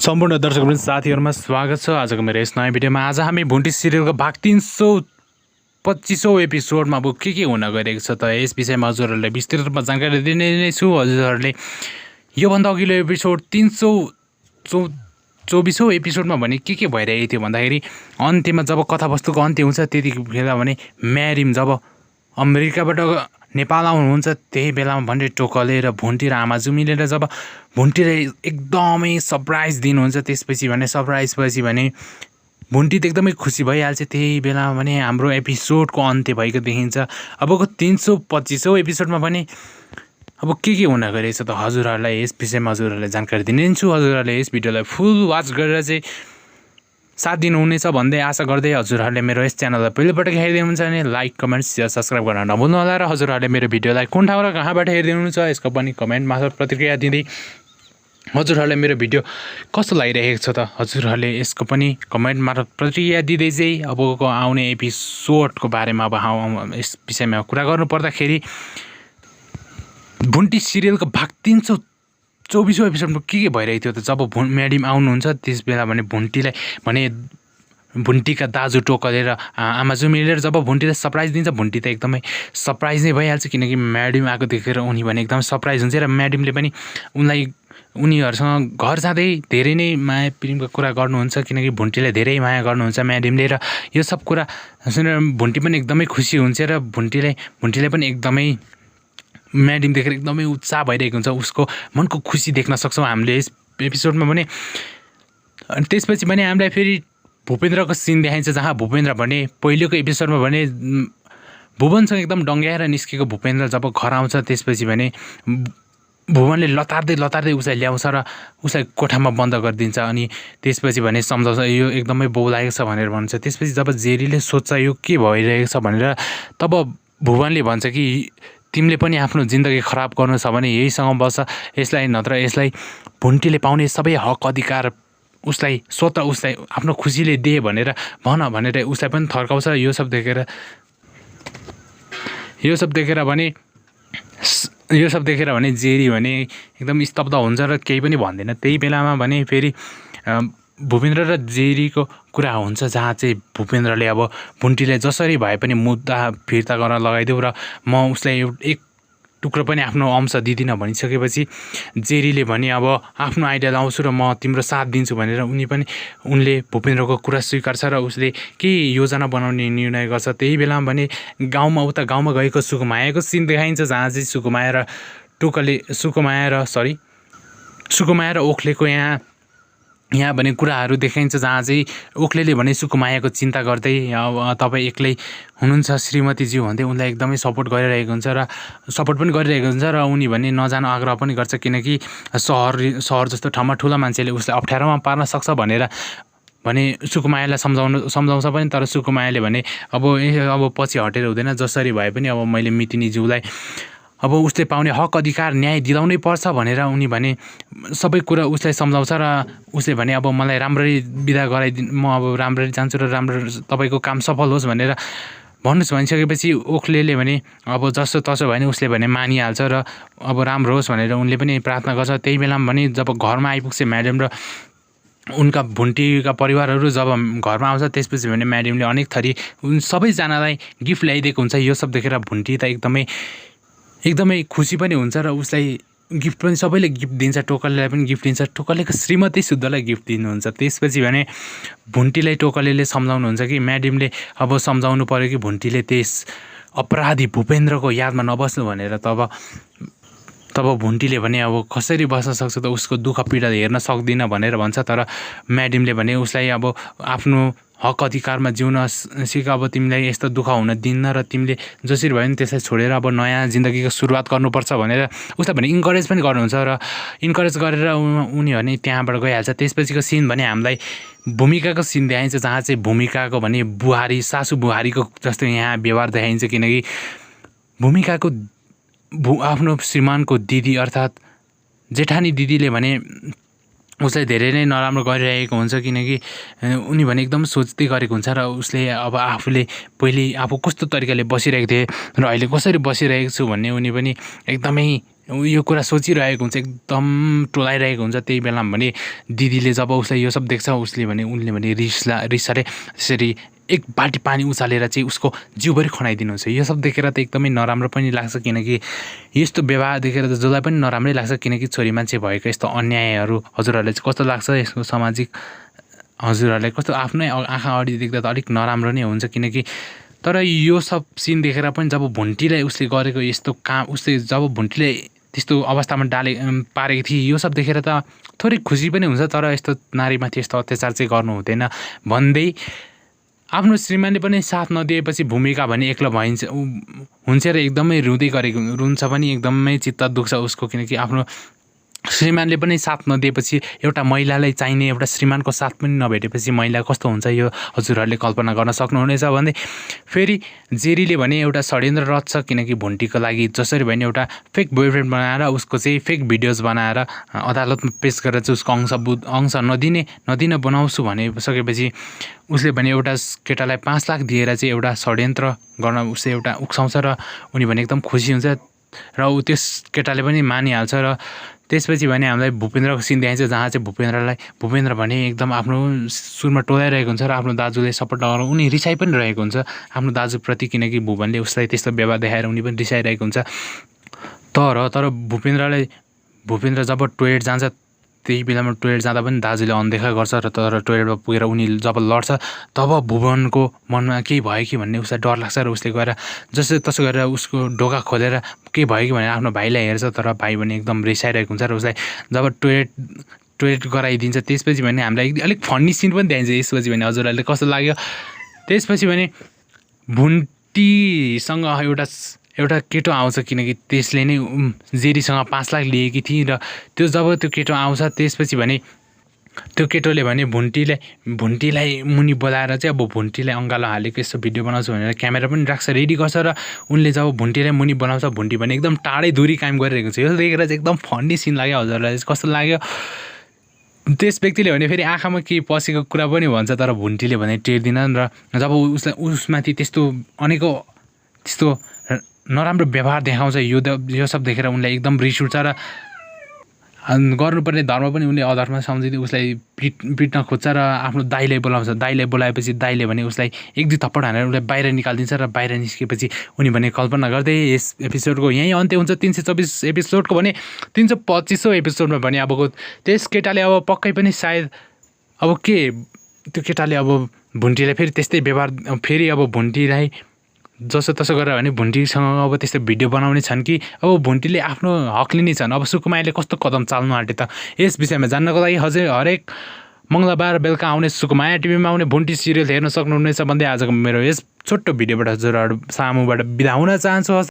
सम्पूर्ण दर्शकवृन्द साथीहरुमा स्वागत छ। आजको मेरो यस नयाँ भिडियोमा आज हामी भुन्टी सिरियलको भाग 325औं एपिसोडमा अब के हुन गइरहेको छ त यस विषयमा हजुरहरुलाई विस्तृत रूपमा जानकारी दिने नै छु। हजुरहरुले यो भन्दा अघिल्लो एपिसोड 324औं एपिसोडमा भने के भइरहेको थियो भन्दाखेरि अन्त्यमा जब कथावस्तुको अन्त्य हुन्छ त्यतिखेर भने म्यारिम जब अमेरिकाबाट नेपाल आउनुहुन्छ त्यही बेलामा भने टोकले र भुन्टी र आमाजु मिलेर जब भुन्टीले एकदमै सरप्राइज दिनुहुन्छ। त्यसपछि भने सरप्राइज पछि भने भुन्टी त एकदमै खुसी भइहाल्छ। त्यही बेलामा भने हाम्रो एपिसोडको अन्त्य भएको देखिन्छ। अबको 325औं एपिसोडमा भने अब के हुन गइरहेछ त हजुरहरुलाई यस विषयमा हजुरहरुलाई जानकारी दिनेछु। हजुरहरुले यस भिडियोलाई फुल वाच गरेर चाहिँ साथ दिनुहुनेछ भन्दै आशा गर्दै हजुरहरुले मेरो यस च्यानललाई पहिलोपटक हेर्दै हुनुहुन्छ भने लाइक कमेन्ट शेयर सब्स्क्राइब गर्न नभुल्नु होला र हजुरहरुले मेरो भिडियोलाई कुन ठाउँ र कहाँबाट हेर्दै हुनुहुन्छ यसको पनि कमेन्ट मार्फत प्रतिक्रिया दिँदै हजुरहरुले मेरो भिडियो कस्तो लागिरहेको छ त हजुरहरुले यसको पनि कमेन्ट मार्फत प्रतिक्रिया दिँदै चाहिँ अबको आउने एपिसोडको बारेमा अब यस विषयमा कुरा गर्नु पर्दाखेरि भुन्टी सिरियलको भाग 324औं एपिसोडमा के भइरहेको थियो त जब म्याडम आउनुहुन्छ त्यस बेला भने भुन्टीलाई भने भुन्टीका दाजु टोकले र आमाजु मिलेर जब भुन्टीलाई सरप्राइज दिन्छ भुन्टी त एकदमै सरप्राइज नै भइहाल्छ किनकि म्याडम आएको देखेर उनी भने एकदम सरप्राइज हुन्छ र म्याडमले पनि उनीहरुसँग घर जाँदै धेरै नै माया प्रेमको कुरा गर्नुहुन्छ किनकि भुन्टीलाई धेरै माया गर्नुहुन्छ म्याडमले र यो सब कुरा सुनेर भुन्टी पनि एकदमै खुसी हुन्छ र भुन्टीले पनि एकदमै म्याडम देखेर एकदमै उत्साह भइरहेको हुन्छ। उसको मनको खुसी देख्न सक्छौँ हामीले यस एपिसोडमा भने। अनि त्यसपछि भने हामीलाई फेरि भूपेन्द्रको सिन देखाइन्छ जहाँ भूपेन्द्र भने पहिलेको एपिसोडमा भने भुवनसँग एकदम डङ्ग्याएर निस्केको भूपेन्द्र जब घर आउँछ त्यसपछि भने भुवनले लतार्दै उसलाई ल्याउँछ र उसलाई कोठामा बन्द गरिदिन्छ। अनि त्यसपछि भने सम्झाउँछ यो एकदमै बौलाएको छ भनेर भन्छ। त्यसपछि जब जेरीले सोध्छ यो के भइरहेको छ भनेर तब भुवनले भन्छ कि तिमीले पनि आफ्नो जिन्दगी खराब गर्नु छ भने यहीसँग बस, यसलाई नत्र यसलाई भुन्टीले पाउने सबै हक अधिकार उसलाई स्वतः उसलाई आफ्नो खुसीले दे भनेर भन भनेर उसलाई पनि थर्काउँछ। यो सब देखेर भने जेरी भने एकदम स्तब्ध हुन्छ र केही पनि भन्दैन। त्यही बेलामा भने फेरि भूपेन्द्र र जेरीको कुरा हुन्छ जहाँ चाहिँ भूपेन्द्रले अब भुन्टीले जसरी भए पनि मुद्दा फिर्ता गर्न लगाइदेऊ र म उसलाई एक टुक्रो पनि आफ्नो अंश दिदिनँ भनिसकेपछि जेरीले भने अब आफ्नो आइडिया लाउँछु र म तिम्रो साथ दिन्छु भनेर उनले भूपेन्द्रको कुरा स्वीकार्छ र उसले के योजना बनाउने निर्णय गर्छ। त्यही बेलामा भने गाउँमा गएको सुकुमायाको सिन देखाइन्छ जहाँ चाहिँ सुकुमाया र ओखलेको यहाँ भने कुराहरू देखाइन्छ जहाँ चाहिँ ओखलेले भने सुकुमायाको चिन्ता गर्दै तपाईँ एक्लै हुनुहुन्छ श्रीमतीज्यू भन्दै उनलाई एकदमै सपोर्ट पनि गरिरहेको हुन्छ र उनी भने नजान आग्रह पनि गर्छ किनकि सहर जस्तो ठाउँमा ठुला मान्छेले उसलाई अप्ठ्यारोमा पार्न सक्छ भनेर भने सुकुमायालाई सम्झाउँछ पनि। तर सुकुमायाले भने अब पछि हटेर हुँदैन, जसरी भए पनि अब मैले मितिनीज्यूलाई अब उसले पाउने हक अधिकार न्याय दिलाउनै पर्छ भनेर उनी भने सबै कुरा उसलाई सम्झाउँछ र उसले भने अब मलाई राम्ररी बिदा गराइदिनु, म अब राम्ररी जान्छु र राम्रो तपाईँको काम सफल होस् भनेर भन्नुहोस् भनिसकेपछि ओखलेले भने अब जसो तसो भयो भने उसले भने मानिहाल्छ र अब राम्रो होस् भनेर उनले पनि प्रार्थना गर्छ। त्यही बेलामा भने जब घरमा आइपुग्छ म्याडम र उनका भुन्टीका परिवारहरू जब घरमा आउँछ त्यसपछि भने म्याडमले अनेक थरी सबैजनालाई गिफ्ट ल्याइदिएको हुन्छ। यो सब देखेर भुन्टी त एकदमै खुसी पनि हुन्छ र उसलाई गिफ्ट पनि सबैले गिफ्ट दिन्छ। टोकलेलाई पनि गिफ्ट दिन्छ, टोकलेको श्रीमती शुद्धलाई गिफ्ट दिनुहुन्छ। त्यसपछि भने भुन्टीलाई टोकलेले सम्झाउनुहुन्छ कि म्याडमले अब सम्झाउनु पर्यो कि भुन्टीले त्यस अपराधी भूपेन्द्रको यादमा नबस्नु भनेर। तब भुन्टीले भने अब कसरी बस्न सक्छ त उसको दुःख पीडा हेर्न सक्दिनँ भनेर भन्छ। तर म्याडमले भने उसलाई अब आफ्नो हक अधिकारमा जिउन सिक, अब तिमीलाई यस्तो दुःख हुन दिन्न र तिमीले जसरी भयो नि त्यसलाई छोडेर अब नयाँ जिन्दगीको सुरुवात गर्नुपर्छ भनेर उसलाई भने इन्करेज पनि गर्नुहुन्छ र इन्करेज गरेर उनी भने त्यहाँबाट गइहाल्छ। त्यसपछिको सिन भने हामीलाई भूमिकाको सिन देखाइन्छ जहाँ चाहिँ भूमिकाको भने सासु बुहारीको जस्तो यहाँ व्यवहार देखाइन्छ किनकि भूमिकाको आफ्नो श्रीमानको दिदी अर्थात् जेठानी दिदीले भने उसलाई धेरै नै नराम्रो गरिरहेको हुन्छ किनकि उनी भने एकदम सोच्दै गरेको हुन्छ र उसले अब आफूले पहिले आफू कस्तो तरिकाले बसिरहेको थिए र अहिले कसरी बसिरहेको छु भन्ने उनी पनि एकदमै यो कुरा सोचिरहेको हुन्छ, एकदम टोलाइरहेको हुन्छ। त्यही बेलामा भने दिदीले जब उसलाई यो सब देख्छ उनले भने रिसले त्यसरी एक बाल्टी पानी उचालेर चाहिँ उसको जिउभरि खनाइदिनुहुन्छ। यो सब देखेर त एकदमै नराम्रो पनि लाग्छ, किनकि यस्तो व्यवहार देखेर त जसलाई पनि नराम्रै लाग्छ, किनकि छोरी मान्छे भएको यस्तो अन्यायहरू हजुरहरूलाई चाहिँ कस्तो लाग्छ? यसको सामाजिक हजुरहरूलाई कस्तो आफ्नै आँखा अगाडि देख्दा त अलिक नराम्रो नै हुन्छ। किनकि तर यो सब सिन देखेर पनि जब भुन्टीलाई उसले गरेको यस्तो काम, उसले जब भुन्टीले त्यस्तो अवस्थामा पारेको थिए, यो सब देखेर त थोरै खुसी पनि हुन्छ। तर यस्तो नारीमाथि यस्तो अत्याचार चाहिँ गर्नु हुँदैन भन्दै आफ्नो श्रीमानले पनि साथ नदिएपछि भूमिका भने एक्लो हुन्छ र एकदमै रुन्छ पनि, एकदमै चित्त दुख्छ उसको। किनकि आफ्नो श्रीमानले पनि साथ नदिएपछि, एउटा महिलालाई चाहिने एउटा श्रीमानको साथ पनि नभेटेपछि महिला कस्तो हुन्छ, यो हजुरहरूले कल्पना गर्न सक्नुहुनेछ। भन्दै फेरि जेरीले भने एउटा षड्यन्त्र रच्छ, किनकि भुन्टीको लागि जसरी भने एउटा फेक बोयफ्रेन्ड बनाएर उसको चाहिँ फेक भिडियोज बनाएर अदालतमा पेस गरेर चाहिँ उसको अंश नदिन बनाउँछु भनिसकेपछि उसले भने एउटा केटालाई 5 लाख दिएर चाहिँ एउटा षड्यन्त्र गर्न उसले एउटा उक्साउँछ र उनी भने एकदम खुसी हुन्छ र त्यस केटाले पनि मानिहाल्छ। र त्यसपछि भने हामीलाई भूपेन्द्रको सिन देखाइन्छ, जहाँ चाहिँ भूपेन्द्र भने एकदम आफ्नो सुरमा टोलाइरहेको हुन्छ र आफ्नो दाजुले सपोर्ट नगरेर उनी रिसाइ पनि रहेको हुन्छ आफ्नो दाजुप्रति, किनकि भुवनले उसलाई त्यस्तो व्यवहार देखाएर उनी पनि रिसाइरहेको हुन्छ। तर भूपेन्द्र जब टोयलेट जान्छ, त्यही बेलामा टोयलेट जाँदा पनि दाजुले अनदेखा गर्छ र तर टोयलेटमा पुगेर उनी जब लड्छ तब भुवनको मनमा केही भयो कि भन्ने उसलाई डर लाग्छ र उसले गएर जसो तसो गरेर उसको ढोका खोलेर केही भयो कि भनेर आफ्नो भाइलाई हेर्छ। तर भाइ भने एकदम रिसाइरहेको हुन्छ र उसलाई जब टोयलेट गराइदिन्छ, त्यसपछि भने हामीलाई अलिक फन्नी सिन पनि देखाइन्छ। यसपछि भने हजुरहरूले कस्तो लाग्यो? त्यसपछि भने भुन्टीसँग एउटा केटो आउँछ, किनकि त्यसले नै जेरीसँग 5 लाख लिएकी थिए र जब त्यो केटो आउँछ त्यसपछि भने त्यो केटोले भने भुन्टीलाई मुनि बोलाएर चाहिँ अब भुन्टीलाई अङ्गालो हालेको यस्तो भिडियो बनाउँछु भनेर क्यामेरा पनि राख्छ, रेडी गर्छ र उनले जब भुन्टीलाई मुनि बनाउँछ, भुन्टी भने एकदम टाढै दूरी कायम गरिरहेको छ। यो देखेर चाहिँ एकदम फन्नी सिन लाग्यो। हजुरलाई कस्तो लाग्यो? त्यस व्यक्तिले भने फेरि आँखामा केही पसेको कुरा पनि भन्छ, तर भुन्टीले भने टेर्दिनन् र जब उसमाथि त्यस्तो अनेकौँ त्यस्तो नराम्रो व्यवहार देखाउँछ, यो सब देखेर उनलाई एकदम रिस उठ्छ र गर्नुपर्ने धर्म पनि उनले अधर्म सम्झिँदै उसलाई पिट्न खोज्छ र आफ्नो दाइलाई बोलाउँछ। दाइलाई बोलाएपछि दाइले भने उसलाई 1-2 थप्पड हानेर उसलाई बाहिर निकालिदिन्छ र बाहिर निस्केपछि उनी भने कल्पना गर्दै यस एपिसोडको यहीँ अन्त्य हुन्छ। 324 एपिसोडको भने 325औँ एपिसोडमा भने अबको त्यस केटाले अब पक्कै पनि सायद अब के त्यो केटाले अब भुन्टीलाई फेरि त्यस्तै व्यवहार फेरि अब भुन्टीलाई जसो तसो गरेर भने भुन्टीसँग अब त्यस्तो भिडियो बनाउने छन् कि अब भुन्टीले आफ्नो हक लिने छन्। अब सुकुमायाले कस्तो कदम चाल्नु आँटे त? यस विषयमा जान्नको लागि हरेक मङ्गलबार बेलुका आउने सुकुमाया टिभीमा आउने भुन्टी सिरियल हेर्न सक्नुहुनेछ भन्दै आजको मेरो यस छोटो भिडियोबाट हजुरहरू सामुबाट बिदा हुन चाहन्छु।